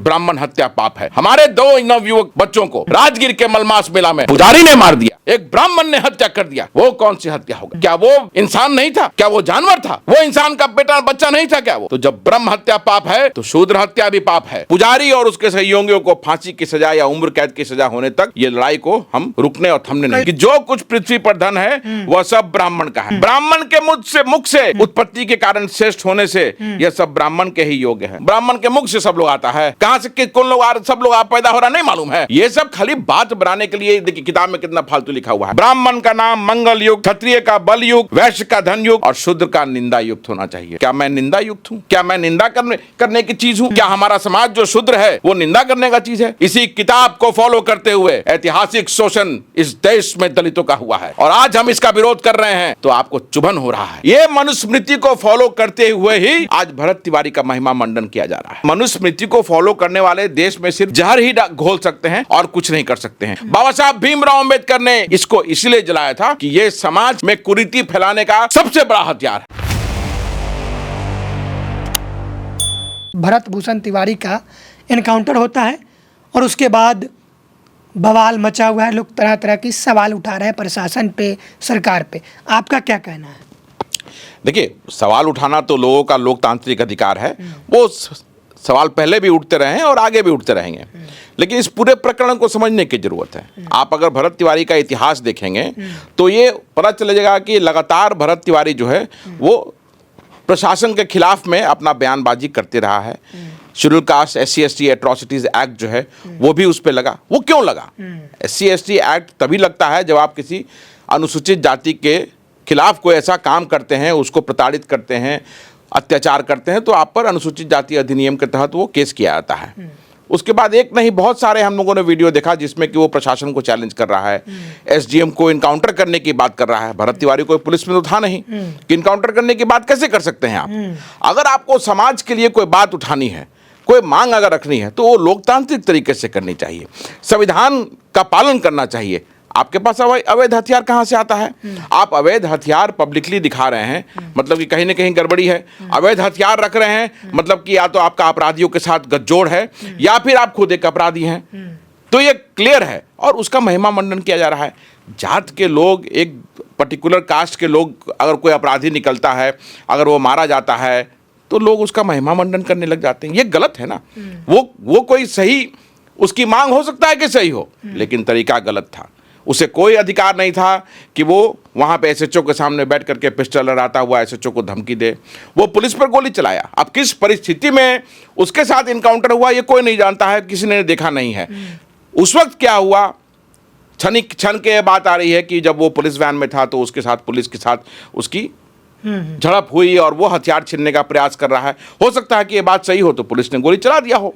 ब्राह्मण हत्या पाप है। हमारे 2 नवयुवक बच्चों को राजगीर के मलमास मेला में पुजारी ने मार दिया, एक ब्राह्मण ने हत्या कर दिया। वो कौन सी हत्या होगी? क्या वो इंसान नहीं था? क्या वो जानवर था? वो इंसान का बेटा बच्चा नहीं था क्या? वो तो जब ब्रह्म हत्या पाप है तो शूद्र हत्या भी पाप है। पुजारी और उसके सहयोगियों को फांसी की सजा या उम्र कैद की सजा होने तक ये लड़ाई को हम रुकने और थमने नहीं कि जो कुछ पृथ्वी पर धन है वह सब ब्राह्मण का है। ब्राह्मण के मुख से उत्पत्ति के कारण श्रेष्ठ होने से यह सब ब्राह्मण के ही योग्य है। ब्राह्मण के मुख से सब लोग आता है, कहां से कौन लोग सब लोग पैदा हो रहा नहीं मालूम है। ये सब खाली बात बनाने के लिए। देखिए किताब में कितना फालतू लिखा हुआ है। ब्राह्मण का नाम मंगल युक्त, क्षत्रिय का बल युक्त, वैश्य का धन युक्त और शूद्र का निंदा युक्त होना चाहिए। क्या मैं निंदा युक्त हूँ? क्या मैं निंदा करने की चीज हूँ? क्या हमारा समाज जो शूद्र है वो निंदा करने का चीज है? इसी किताब को फॉलो करते हुए ऐतिहासिक शोषण इस देश में दलितों का हुआ है और आज हम इसका विरोध कर रहे हैं तो आपको चुभन हो रहा है। ये मनुस्मृति को फॉलो करते हुए ही आज भरत तिवारी का महिमा मंडन किया जा रहा है। मनुस्मृति को फॉलो करने वाले देश में सिर्फ जहर ही घोल सकते हैं और कुछ नहीं कर सकते हैं। बाबा साहब भीमराव अंबेडकर ने इसको इसलिए जलाया था कि यह समाज में कुरीति फैलाने का सबसे बड़ा हथियार है। भरत भूषण तिवारी का एनकाउंटर होता है और उसके बाद बवाल मचा हुआ है। लोग तरह तरह की सवाल उठा रहे हैं प्रशासन पे, सरकार पे। आपका क्या कहना है? देखिए, सवाल उठाना तो लोगों का लोकतांत्रिक अधिकार है। वो सवाल पहले भी उठते रहे हैं और आगे भी उठते रहेंगे, लेकिन इस पूरे प्रकरण को समझने की जरूरत है। आप अगर भरत तिवारी का इतिहास देखेंगे तो ये पता चलेगा कि लगातार भरत तिवारी जो है वो प्रशासन के खिलाफ में अपना बयानबाजी करते रहा है। Schedule caste SC/ST atrocities act जो है वो भी उस पर लगा। वो क्यों लगा? SC/ST एक्ट तभी लगता है जब आप किसी अनुसूचित जाति के खिलाफ कोई ऐसा काम करते हैं, उसको प्रताड़ित करते हैं, अत्याचार करते हैं, तो आप पर अनुसूचित जाति अधिनियम के तहत वो केस किया जाता है। उसके बाद एक नहीं बहुत सारे हम लोगों ने वीडियो देखा जिसमें कि वो प्रशासन को चैलेंज कर रहा है, SDM को इनकाउंटर करने की बात कर रहा है। भरत तिवारी कोई पुलिस में तो था नहीं कि इनकाउंटर करने की बात कैसे कर सकते हैं आप? अगर आपको समाज के लिए कोई बात उठानी है, कोई मांग अगर रखनी है तो वो लोकतांत्रिक तरीके से करनी चाहिए, संविधान का पालन करना चाहिए। आपके पास अवैध हथियार कहाँ से आता है? आप अवैध हथियार पब्लिकली दिखा रहे हैं, मतलब कि कहीं ना कहीं गड़बड़ी है। अवैध हथियार रख रहे हैं, मतलब कि या तो आपका अपराधियों के साथ गठजोड़ है या फिर आप खुद एक अपराधी हैं। तो ये क्लियर है और उसका महिमा मंडन किया जा रहा है। जात के लोग, एक पर्टिकुलर कास्ट के लोग, अगर कोई अपराधी निकलता है, अगर वो मारा जाता है तो लोग उसका महिमा मंडन करने लग जाते हैं। ये गलत है ना। वो कोई सही, उसकी मांग हो सकता है कि सही हो, लेकिन तरीका गलत था। उसे कोई अधिकार नहीं था कि वो वहाँ पे SHO के सामने बैठ करके पिस्टल लड़ाता हुआ SHO को धमकी दे। वो पुलिस पर गोली चलाया। अब किस परिस्थिति में उसके साथ इनकाउंटर हुआ ये कोई नहीं जानता है, किसी ने देखा नहीं है। उस वक्त क्या हुआ, क्षण के बात आ रही है कि जब वो पुलिस वैन में था तो उसके साथ, पुलिस के साथ उसकी झड़प हुई और वो हथियार छीनने का प्रयास कर रहा है। हो सकता है कि ये बात सही हो तो पुलिस ने गोली चला दिया हो।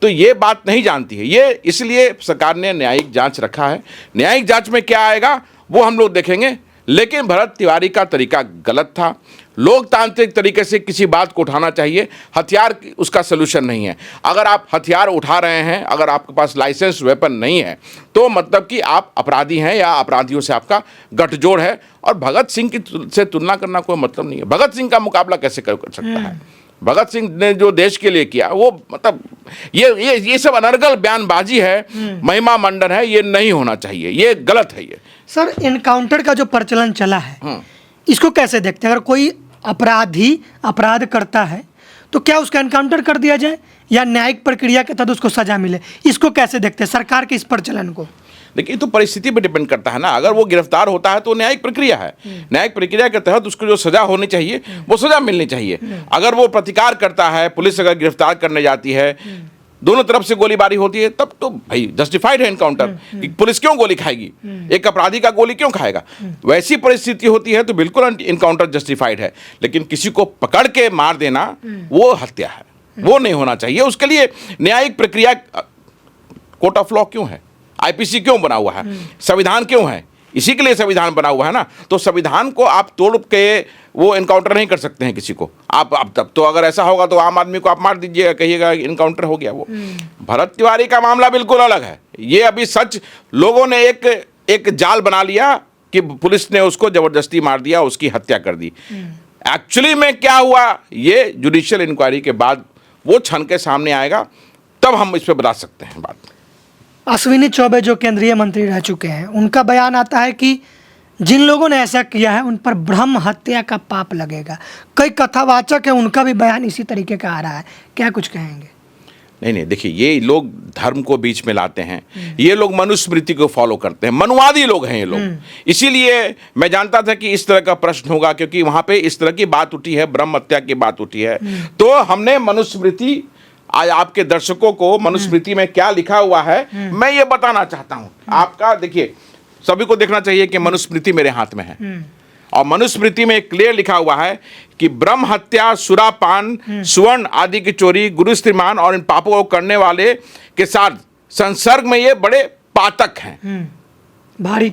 तो ये बात नहीं जानती है। ये इसलिए सरकार ने न्यायिक जांच रखा है। न्यायिक जांच में क्या आएगा वो हम लोग देखेंगे, लेकिन भरत तिवारी का तरीका गलत था। लोकतांत्रिक तरीके से किसी बात को उठाना चाहिए। हथियार उसका सलूशन नहीं है। अगर आप हथियार उठा रहे हैं, अगर आपके पास लाइसेंस वेपन नहीं है तो मतलब कि आप अपराधी हैं या अपराधियों से आपका गठजोड़ है। और भगत सिंह से तुलना करना कोई मतलब नहीं है। भगत सिंह का मुकाबला कैसे कर सकता है? भगत सिंह ने जो देश के लिए किया वो, मतलब ये सब अनर्गल बयानबाजी है, महिमा मंडन है। ये नहीं होना चाहिए, ये गलत है। ये सर, एनकाउंटर का जो प्रचलन चला है इसको कैसे देखते हैं? अगर कोई अपराधी अपराध करता है तो क्या उसका एनकाउंटर कर दिया जाए या न्यायिक प्रक्रिया के तहत उसको सजा मिले? इसको कैसे देखते हैं सरकार के इस प्रचलन को? देखिए, तो परिस्थिति पे डिपेंड करता है ना। अगर वो गिरफ्तार होता है तो न्यायिक प्रक्रिया है, न्यायिक प्रक्रिया के तहत उसको जो सजा होनी चाहिए वो सजा मिलनी चाहिए। अगर वो प्रतिकार करता है, पुलिस अगर गिरफ्तार करने जाती है, दोनों तरफ से गोलीबारी होती है, तब तो भाई जस्टिफाइड है एनकाउंटर। पुलिस क्यों गोली खाएगी? एक अपराधी का गोली क्यों खाएगा? वैसी परिस्थिति होती है तो बिल्कुल एनकाउंटर जस्टिफाइड है। लेकिन किसी को पकड़ के मार देना वो हत्या है, वो नहीं होना चाहिए। उसके लिए न्यायिक प्रक्रिया, कोर्ट ऑफ लॉ क्यों है? IPC क्यों बना हुआ है? संविधान क्यों है? इसी के लिए संविधान बना हुआ है ना। तो संविधान को आप तोड़ के वो इनकाउंटर नहीं कर सकते हैं किसी को। आप तब तो अगर ऐसा होगा तो आम आदमी को आप मार दीजिएगा, कहिएगा इनकाउंटर हो गया। वो भरत तिवारी का मामला बिल्कुल अलग है। ये अभी सच लोगों ने एक जाल बना लिया कि पुलिस ने उसको जबरदस्ती मार दिया, उसकी हत्या कर दी। एक्चुअली में क्या हुआ ये जुडिशियल इंक्वायरी के बाद वो छन के सामने आएगा। तब हम इस पर बता सकते हैं बात। अश्विनी चौबे जो केंद्रीय मंत्री रह चुके हैं, उनका बयान आता है कि जिन लोगों ने ऐसा किया है उन पर ब्रह्म हत्या का पाप लगेगा। कई कथावाचक हैं, उनका भी बयान इसी तरीके का आ रहा है, क्या कुछ कहेंगे? नहीं, देखिए, ये लोग धर्म को बीच में लाते हैं, ये लोग मनुस्मृति को फॉलो करते हैं, मनुवादी लोग हैं ये लोग। इसीलिए मैं जानता था कि इस तरह का प्रश्न होगा, क्योंकि वहां पे इस तरह की बात उठी है, ब्रह्म हत्या की बात उठी है। तो हमने मनुस्मृति, आज आपके दर्शकों को मनुस्मृति में क्या लिखा हुआ है मैं ये बताना चाहता हूं। आपका देखिए, सभी को देखना चाहिए कि मनुस्मृति मेरे हाथ में है, और मनुस्मृति में क्लियर लिखा हुआ है कि ब्रह्म हत्या, सुरापान, स्वर्ण आदि की चोरी, गुरु स्त्रीमान और इन पापों को करने वाले के साथ संसर्ग में ये बड़े पातक हैं, भारी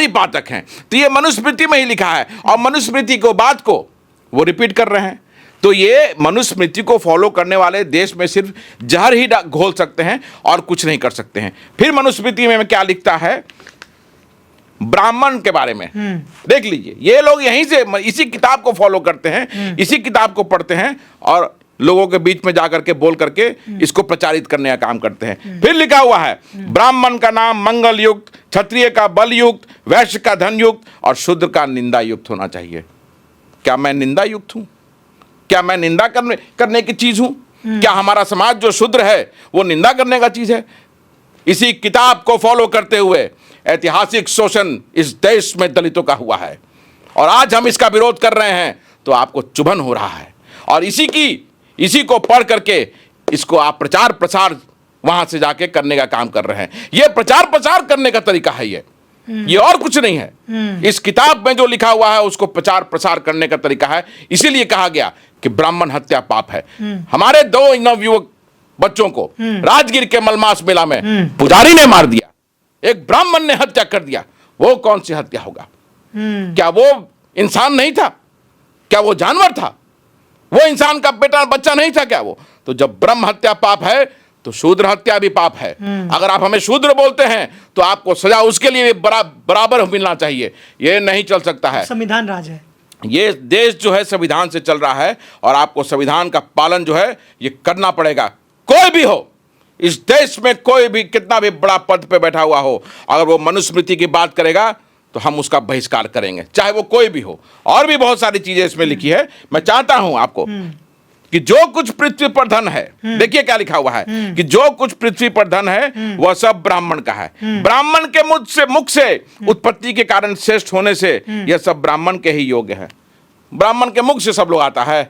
पातक हैं। तो ये मनुस्मृति में ही लिखा है, और मनुस्मृति को बात को वो रिपीट कर रहे हैं। तो ये मनुस्मृति को फॉलो करने वाले देश में सिर्फ जहर ही घोल सकते हैं और कुछ नहीं कर सकते हैं। फिर मनुस्मृति में क्या लिखता है ब्राह्मण के बारे में, देख लीजिए। ये लोग यहीं से इसी किताब को फॉलो करते हैं, इसी किताब को पढ़ते हैं और लोगों के बीच में जाकर के बोल करके इसको प्रचारित करने का काम करते हैं। फिर लिखा हुआ है ब्राह्मण का नाम मंगल युक्त, क्षत्रिय का बल युक्त, वैश्य का धन युक्त और शूद्र का निंदा युक्त होना चाहिए। क्या मैं निंदा युक्त हूं? क्या मैं निंदा करने की चीज हूं? क्या हमारा समाज जो शूद्र है वो निंदा करने का चीज है? इसी किताब को फॉलो करते हुए ऐतिहासिक शोषण इस देश में दलितों का हुआ है, और आज हम इसका विरोध कर रहे हैं तो आपको चुभन हो रहा है, और इसी को पढ़ करके इसको आप प्रचार प्रसार वहां से जाके करने का काम कर रहे हैं। ये प्रचार प्रसार करने का तरीका है, ये और कुछ नहीं है। इस किताब में जो लिखा हुआ है उसको प्रचार प्रसार करने का तरीका है। इसीलिए कहा गया कि ब्राह्मण हत्या पाप है। हमारे 2 नवयुवक बच्चों को राजगीर के मलमास मेला में पुजारी ने मार दिया, एक ब्राह्मण ने हत्या कर दिया। वो कौन सी हत्या होगा? क्या वो इंसान नहीं था? क्या वो जानवर था? वो इंसान का बेटा बच्चा नहीं था क्या वो? तो जब ब्रह्म हत्या पाप है तो शूद्र हत्या भी पाप है। अगर आप हमें शूद्र बोलते हैं तो आपको सजा उसके लिए बराबर मिलना चाहिए। ये नहीं चल सकता है। संविधान राज है, ये देश जो है संविधान से चल रहा है, और आपको संविधान का पालन जो है ये करना पड़ेगा। कोई भी हो इस देश में, कोई भी कितना भी बड़ा पद पे बैठा हुआ हो, अगर वो मनुस्मृति की बात करेगा तो हम उसका बहिष्कार करेंगे, चाहे वो कोई भी हो। और भी बहुत सारी चीजें इसमें लिखी है। मैं चाहता हूं आपको कि जो कुछ पृथ्वी पर धन है, देखिए क्या लिखा हुआ है कि जो कुछ पृथ्वी पर धन है वह सब ब्राह्मण का है। ब्राह्मण के मुख से उत्पत्ति के कारण श्रेष्ठ होने से यह सब ब्राह्मण के ही योग्य है। ब्राह्मण के मुख से सब लोग आता है।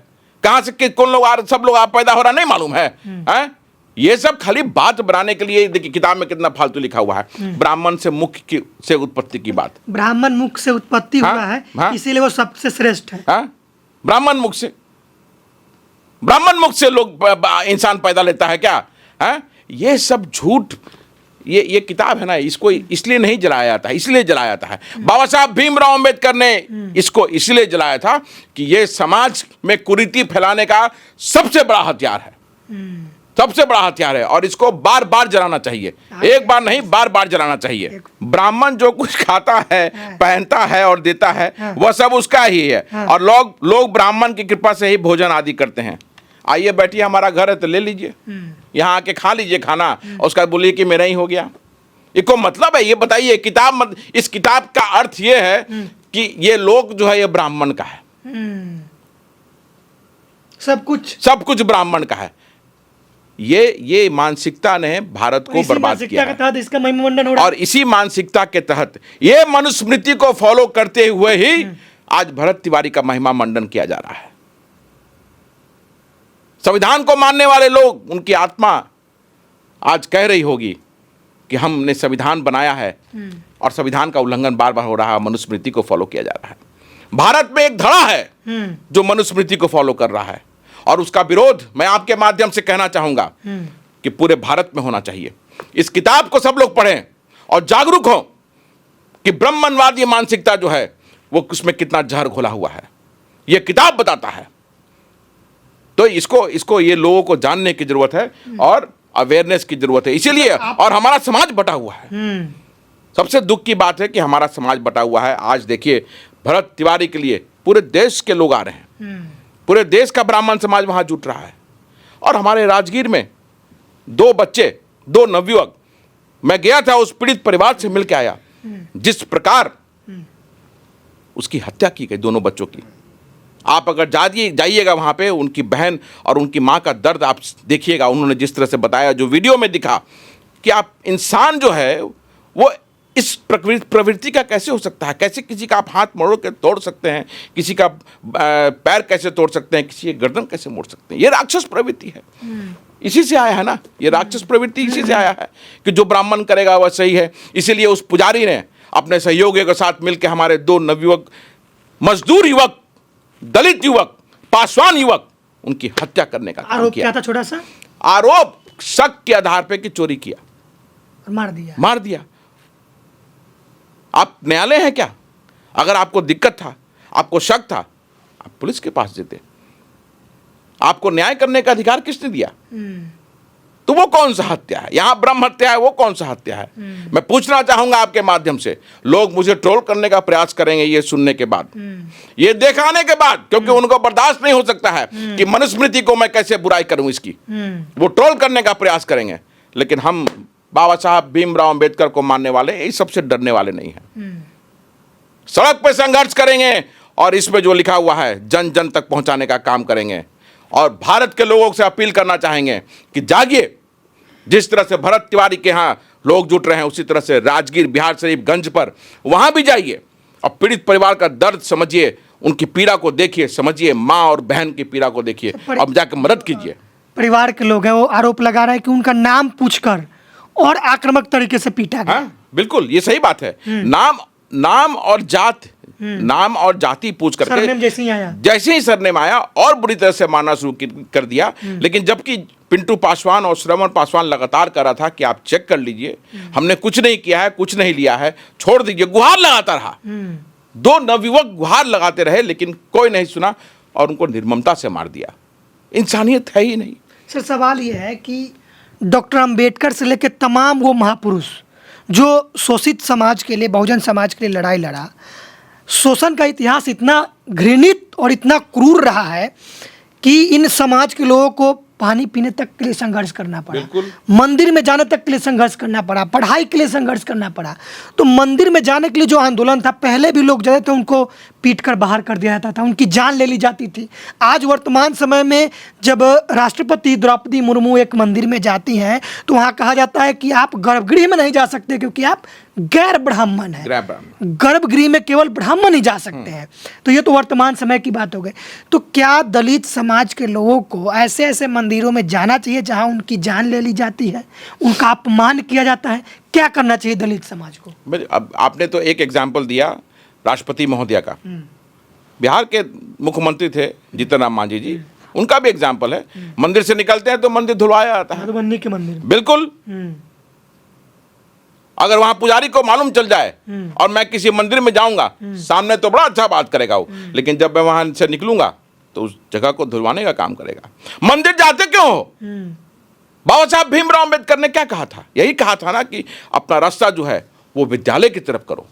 कहां से कौन लोग सब लोग पैदा हो रहा नहीं मालूम है? ये सब खाली बात बनाने के लिए। देखिए किताब में कितना फालतू लिखा हुआ है, ब्राह्मण से मुख से उत्पत्ति की बात। ब्राह्मण मुख से उत्पत्ति हुआ है, इसीलिए वो सबसे श्रेष्ठ है। ब्राह्मण मुख से लोग इंसान पैदा लेता है क्या? ये सब झूठ। ये किताब है ना, इसको इसलिए नहीं जलाया जाता है, इसलिए जलाया जाता है। बाबा साहब भीमराव अंबेडकर ने इसको इसलिए जलाया था कि ये समाज में कुरीति फैलाने का सबसे बड़ा हथियार है, सबसे बड़ा हथियार है, और इसको बार बार जलाना चाहिए। एक बार नहीं, बार बार जलाना चाहिए। ब्राह्मण जो कुछ खाता है, पहनता है और देता है वह सब उसका ही है, और लोग ब्राह्मण की कृपा से ही भोजन आदि करते हैं। आइए बैठिए, हमारा घर है तो ले लीजिए, यहाँ आके खा लीजिए खाना, और उसका बोलिए कि मेरा ही हो गया। इसको मतलब है ये बताइए। इस किताब का अर्थ ये है कि ये लोग जो है ये ब्राह्मण का है, सब कुछ ब्राह्मण का है। ये मानसिकता ने भारत को बर्बाद किया है। इसका महिमामंडन हो रहा है, और इसी मानसिकता के तहत ये मनुस्मृति को फॉलो करते हुए ही आज भरत तिवारी का महिमा मंडन किया जा रहा है। संविधान को मानने वाले लोग, उनकी आत्मा आज कह रही होगी कि हमने संविधान बनाया है और संविधान का उल्लंघन बार बार हो रहा है, मनुस्मृति को फॉलो किया जा रहा है। भारत में एक धड़ा है जो मनुस्मृति को फॉलो कर रहा है, और उसका विरोध मैं आपके माध्यम से कहना चाहूंगा कि पूरे भारत में होना चाहिए। इस किताब को सब लोग पढ़ें और जागरूक हों कि ब्राह्मणवादी मानसिकता जो है वो उसमें कितना जहर घोला हुआ है, यह किताब बताता है। तो इसको ये लोगों को जानने की जरूरत है और अवेयरनेस की जरूरत है। इसीलिए और हमारा समाज बटा हुआ है। सबसे दुख की बात है कि हमारा समाज बटा हुआ है। आज देखिए भरत तिवारी के लिए पूरे देश के लोग आ रहे हैं, पूरे देश का ब्राह्मण समाज वहां जुट रहा है, और हमारे राजगीर में 2 बच्चे, 2 नवयुवक, मैं गया था उस पीड़ित परिवार से मिलकर आया, जिस प्रकार उसकी हत्या की गई दोनों बच्चों की। आप अगर जाइएगा वहां पे, उनकी बहन और उनकी मां का दर्द आप देखिएगा। उन्होंने जिस तरह से बताया, जो वीडियो में दिखा, कि आप इंसान जो है वो इस प्रवृत्ति का कैसे हो सकता है, कैसे किसी का आप हाथ मोड़ के तोड़ सकते हैं, किसी का पैर कैसे तोड़ सकते हैं, किसी की गर्दन कैसे मोड़ सकते हैं। ये राक्षस प्रवृत्ति है, इसी से आया है ना, ये राक्षस प्रवृत्ति इसी से आया है कि जो ब्राह्मण करेगा वह सही है। इसीलिए उस पुजारी ने अपने सहयोगियों के साथ मिलकर हमारे 2 नवयुवक, मजदूर युवक, दलित युवक, पासवान युवक, उनकी हत्या करने का काम आरोप किया। क्या था छोटा सा? आरोप शक के आधार पे कि चोरी किया, और मार दिया। आप न्यायालय हैं क्या? अगर आपको दिक्कत था, आपको शक था, आप पुलिस के पास देते। आपको न्याय करने का अधिकार किसने दिया? तो वो कौन सा हत्या है? यहां ब्रह्म हत्या है, वो कौन सा हत्या है? मैं पूछना चाहूंगा आपके माध्यम से। लोग मुझे ट्रोल करने का प्रयास करेंगे ये सुनने के बाद, ये दिखाने के बाद, क्योंकि उनको बर्दाश्त नहीं हो सकता है कि मनुस्मृति को मैं कैसे बुराई करूं इसकी। वो ट्रोल करने का प्रयास करेंगे, लेकिन हम बाबा साहब भीमराव अंबेडकर को मानने वाले इस सबसे डरने वाले नहीं हैं। सड़क पे संघर्ष करेंगे और इसमें जो लिखा हुआ है जन जन तक पहुंचाने का काम करेंगे। और भारत के लोगों से अपील करना चाहेंगे कि जागिए। जिस तरह से भरत तिवारी के यहाँ लोग जुट रहे हैं, उसी तरह से राजगीर, बिहार शरीफगंज पर वहां भी जाइए और पीड़ित परिवार का दर्द समझिए, उनकी पीड़ा को देखिए, समझिए, माँ और बहन की पीड़ा को देखिए, अब जाकर मदद कीजिए। परिवार के लोग हैं, वो आरोप लगा रहे हैं कि उनका नाम पूछकर और आक्रामक तरीके से पीटा गया। हाँ, बिल्कुल, ये सही बात है। नाम और जाति पूछ करके सरनेम जैसे ही सरनेम आया और बुरी तरह से मारना शुरू कर दिया। लेकिन जबकि पिंटू पासवान और श्रवण पासवान लगातार कर रहा था कि आप चेक कर लीजिए, हमने कुछ नहीं किया है, कुछ नहीं लिया है, छोड़ दीजिए, गुहार लगाता रहा। 2 नवयुवक गुहार लगाते रहे, लेकिन कोई नहीं सुना और उनको निर्ममता से मार दिया। इंसानियत है ही नहीं। सर, सवाल ये है कि डॉक्टर अंबेडकर से लेकर तमाम वो महापुरुष जो शोषित समाज के लिए, बहुजन समाज के लिए लड़ाई लड़ा, शोषण का इतिहास इतना घृणित और इतना क्रूर रहा है कि इन समाज के लोगों को पानी पीने तक के लिए संघर्ष करना पड़ा, मंदिर में जाने तक के लिए संघर्ष करना पड़ा, पढ़ाई के लिए संघर्ष करना पड़ा। तो मंदिर में जाने के लिए जो आंदोलन था, पहले भी लोग जाते थे, उनको पीट कर बाहर कर दिया जाता था, उनकी जान ले ली जाती थी। आज वर्तमान समय में जब राष्ट्रपति द्रौपदी मुर्मू एक मंदिर में जाती हैं तो वहाँ कहा जाता है कि आप गर्भगृह में नहीं जा सकते क्योंकि आप गैर ब्राह्मण है, गर्भगृह में केवल ब्राह्मण ही जा सकते हैं। तो ये तो वर्तमान समय की बात हो गई। तो क्या दलित समाज के लोगों को ऐसे ऐसे मंदिरों में जाना चाहिए जहां उनकी जान ले ली जाती है, उनका अपमान किया जाता है? क्या करना चाहिए दलित समाज को? अब आपने तो एक एग्जाम्पल दिया राष्ट्रपति महोदया का, बिहार के मुख्यमंत्री थे जीतन राम मांझी जी, उनका भी एग्जाम्पल है। मंदिर से निकलते हैं तो मंदिर धुलवाया जाता है, मधुबनी के मंदिर, बिल्कुल। अगर वहां पुजारी को मालूम चल जाए और मैं किसी मंदिर में जाऊंगा, सामने तो बड़ा अच्छा बात करेगा वो, लेकिन जब मैं वहां से निकलूंगा तो उस जगह को धुलवाने का काम करेगा। मंदिर जाते क्यों हो? बाबा साहब भीमराव अंबेडकर ने क्या कहा था? यही कहा था ना कि अपना रास्ता जो है वो विद्यालय की तरफ करो।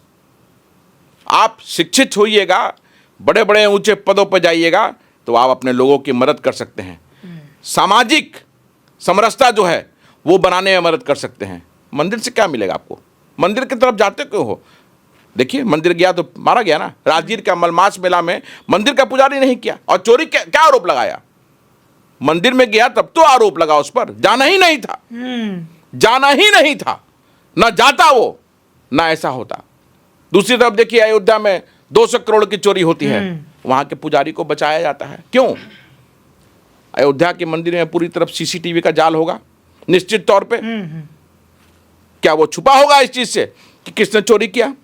आप शिक्षित होइएगा, बड़े बड़े ऊंचे पदों पर जाइएगा तो आप अपने लोगों की मदद कर सकते हैं, सामाजिक समरसता जो है वो बनाने में मदद कर सकते हैं। मंदिर से क्या मिलेगा आपको? मंदिर की तरफ जाते क्यों हो? देखिए, मंदिर गया तो मारा गया ना। राजगीर का मलमास मेला में मंदिर का पुजारी नहीं किया और चोरी क्या आरोप लगाया? मंदिर में गया तब तो आरोप लगा उस पर, जाना ही नहीं था, जाना ही नहीं था, ना जाता वो, ना ऐसा होता। दूसरी तरफ देखिए, अयोध्या में 200 करोड़ की चोरी होती है, वहां के पुजारी को बचाया जाता है। क्यों? अयोध्या के मंदिर में पूरी तरफ सीसीटीवी का जाल होगा निश्चित तौर पे। क्या वो छुपा होगा इस चीज से कि किसने चोरी किया?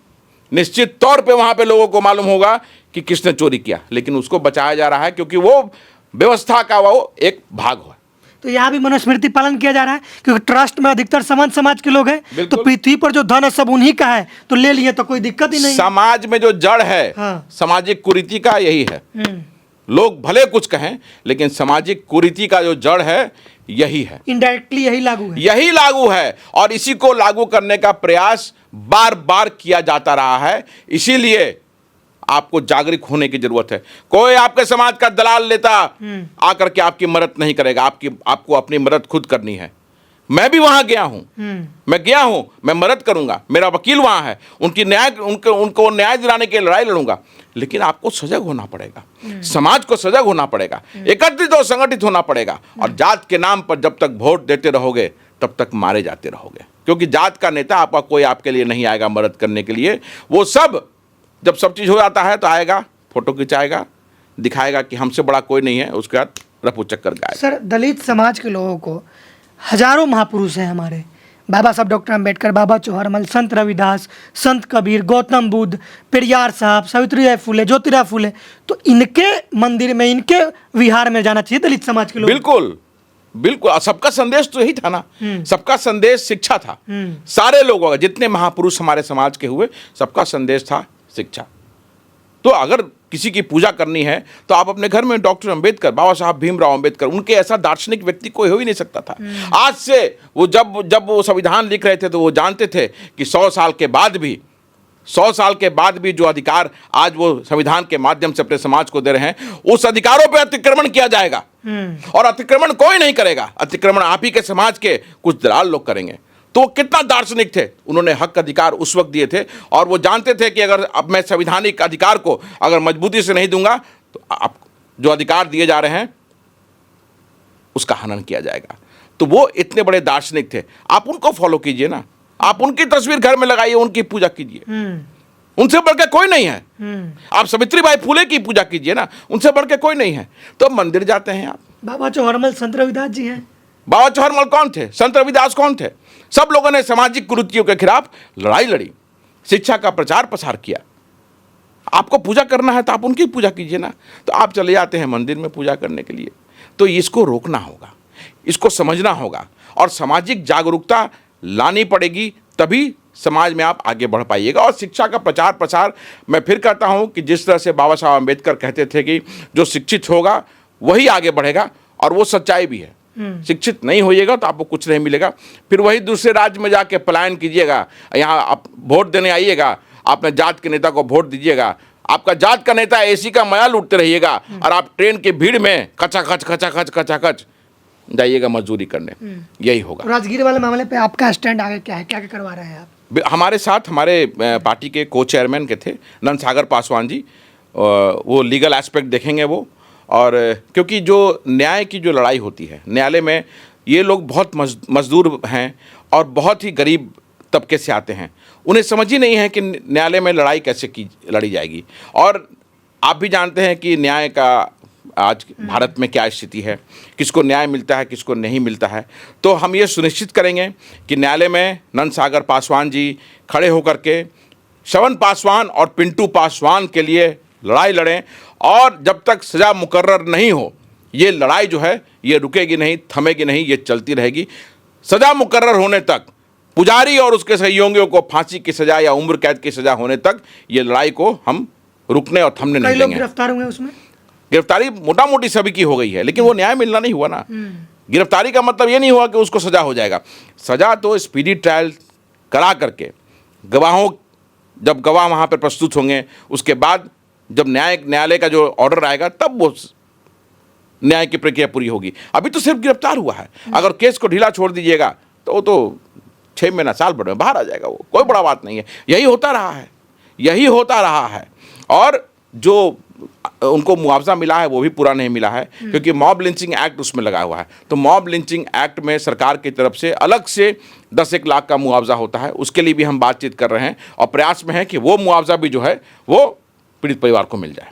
निश्चित तौर पे वहां पे लोगों को मालूम होगा कि किसने चोरी किया, लेकिन उसको बचाया जा रहा है क्योंकि वो व्यवस्था का वो एक भाग हो। तो यहाँ भी मनुस्मृति पालन किया जा रहा है क्योंकि ट्रस्ट में अधिकतर समान समाज के लोग हैं, तो पृथ्वी पर जो धन है सब उन्हीं का है, तो ले लिए तो कोई दिक्कत ही नहीं। समाज में जो जड़ है, हाँ, सामाजिक कुरीति का यही है। लोग भले कुछ कहें, लेकिन सामाजिक कुरीति का जो जड़ है यही है, इनडायरेक्टली यही लागू है, यही लागू है। और इसी को लागू करने का प्रयास बार बार किया जाता रहा है। इसीलिए आपको जागरूक होने की जरूरत है। कोई आपके समाज का दलाल लेता आकर के आपकी मदद नहीं करेगा, आपको अपनी मदद खुद करनी है। मैं भी वहां गया हूं, मैं गया हूं, मैं मदद करूंगा, मेरा वकील वहां है, उनको न्याय दिलाने के लिए लड़ाई लड़ूंगा। लेकिन आपको सजग होना पड़ेगा, समाज को सजग होना पड़ेगा, एकत्रित और संगठित होना पड़ेगा। और जात के नाम पर जब तक वोट देते रहोगे तब तक मारे जाते रहोगे, क्योंकि जात का नेता आपका कोई आपके लिए नहीं आएगा मदद करने के लिए। वो सब जब सब चीज़ हो जाता है तो आएगा, फोटो खिंचाएगा, दिखाएगा कि हमसे बड़ा कोई नहीं है, उसके बाद रफू चक्कर गायब। सर, दलित समाज के लोगों को हजारों महापुरुष हैं हमारे, बाबा साहब डॉक्टर अंबेडकर, बाबा चौहरमल, संत रविदास, संत कबीर, गौतम बुद्ध, पेरियार साहब, सावित्रीबाई फुले, ज्योतिराव फुले, तो इनके मंदिर में, इनके विहार में जाना चाहिए दलित समाज के लोग। बिल्कुल बिल्कुल, सबका संदेश तो यही था ना, सबका संदेश शिक्षा था। सारे लोगों का, जितने महापुरुष हमारे समाज के हुए, सबका संदेश था शिक्षा। तो अगर किसी की पूजा करनी है तो आप अपने घर में डॉक्टर अंबेडकर, बाबा साहब भीमराव अंबेडकर, उनके ऐसा दार्शनिक व्यक्ति कोई हो ही नहीं सकता था। आज से वो जब वो संविधान लिख रहे थे तो वो जानते थे कि 100 साल के बाद भी जो अधिकार आज वो संविधान के माध्यम से अपने समाज को दे रहे हैं, उस अधिकारों पर अतिक्रमण किया जाएगा। और अतिक्रमण कोई नहीं करेगा, अतिक्रमण आप ही के समाज के कुछ दलाल लोग करेंगे। तो कितना दार्शनिक थे, उन्होंने हक अधिकार उस वक्त दिए थे, और वो जानते थे कि अगर अब मैं संवैधानिक अधिकार को अगर मजबूती से नहीं दूंगा तो आप जो अधिकार दिए जा रहे हैं उसका हनन किया जाएगा। तो वो इतने बड़े दार्शनिक थे, आप उनको फॉलो कीजिए ना, आप उनकी तस्वीर घर में लगाइए, उनकी पूजा कीजिए, उनसे बढ़कर कोई नहीं है। आप सावित्रीबाई फुले की पूजा कीजिए ना, उनसे बढ़कर कोई नहीं है। तो मंदिर जाते हैं आप, बाबा चौहरमल, संत रविदास जी हैं। बाबा चौहरमल कौन थे, संत रविदास कौन थे? सब लोगों ने सामाजिक कुरीतियों के खिलाफ लड़ाई लड़ी, शिक्षा का प्रचार प्रसार किया। आपको पूजा करना है तो आप उनकी पूजा कीजिए ना। तो आप चले जाते हैं मंदिर में पूजा करने के लिए। तो इसको रोकना होगा, इसको समझना होगा, और सामाजिक जागरूकता लानी पड़ेगी, तभी समाज में आप आगे बढ़ पाइएगा। और शिक्षा का प्रचार प्रसार, मैं फिर कहता हूं कि जिस तरह से बाबा साहब अम्बेडकर कहते थे कि जो शिक्षित होगा वही आगे बढ़ेगा, और वो सच्चाई भी है। शिक्षित नहीं होइएगा तो आपको कुछ नहीं मिलेगा। फिर वही दूसरे राज्य में जाके पलायन कीजिएगा, यहाँ आप वोट देने आइएगा, आपने जात के नेता को वोट दीजिएगा, आपका जात का नेता एसी का माया लूटते रहिएगा, और आप ट्रेन की भीड़ में कचाखच जाइएगा मजदूरी करने। यही होगा। राजगीर वाले मामले पे आपका स्टैंड आगे क्या है, क्या क्या करवा रहे हैं आप? हमारे साथ हमारे पार्टी के को चेयरमैन के थे नंदसागर पासवान जी, वो लीगल एस्पेक्ट देखेंगे वो। और क्योंकि जो न्याय की जो लड़ाई होती है न्यायालय में, ये लोग बहुत मजदूर हैं और बहुत ही गरीब तबके से आते हैं, उन्हें समझ ही नहीं है कि न्यायालय में लड़ाई कैसे लड़ी जाएगी। और आप भी जानते हैं कि न्याय का आज भारत में क्या स्थिति है, किसको न्याय मिलता है, किसको नहीं मिलता है। तो हम ये सुनिश्चित करेंगे कि न्यायालय में नंदसागर पासवान जी खड़े होकर के श्रवण पासवान और पिंटू पासवान के लिए लड़ाई लड़ें, और जब तक सज़ा मुकर्रर नहीं हो ये लड़ाई जो है ये रुकेगी नहीं, थमेगी नहीं, ये चलती रहेगी। सज़ा मुकर्रर होने तक, पुजारी और उसके सहयोगियों को फांसी की सज़ा या उम्र कैद की सज़ा होने तक ये लड़ाई को हम रुकने और थमने नहीं देंगे। गिरफ्तार हुए उसमें? गिरफ्तारी मोटा मोटी सभी की हो गई है, लेकिन वो न्याय मिलना नहीं हुआ ना। गिरफ्तारी का मतलब ये नहीं हुआ कि उसको सज़ा हो जाएगा। सज़ा तो स्पीडी ट्रायल करा करके जब गवाह वहाँ पर प्रस्तुत होंगे, उसके बाद जब न्यायालय का जो ऑर्डर आएगा तब वो न्याय की प्रक्रिया पूरी होगी। अभी तो सिर्फ गिरफ्तार हुआ है, अगर केस को ढीला छोड़ दीजिएगा तो वो तो 6 महीना साल भर में बाहर आ जाएगा, वो कोई बड़ा बात नहीं है। यही होता रहा है। और जो उनको मुआवजा मिला है वो भी पूरा नहीं मिला है, क्योंकि मॉब लिंचिंग एक्ट उसमें लगा हुआ है। तो मॉब लिंचिंग एक्ट में सरकार की तरफ से अलग से 10-1 लाख का मुआवजा होता है, उसके लिए भी हम बातचीत कर रहे हैं और प्रयास में हैं कि वो मुआवजा भी जो है वो पीड़ित परिवार को मिल जाए।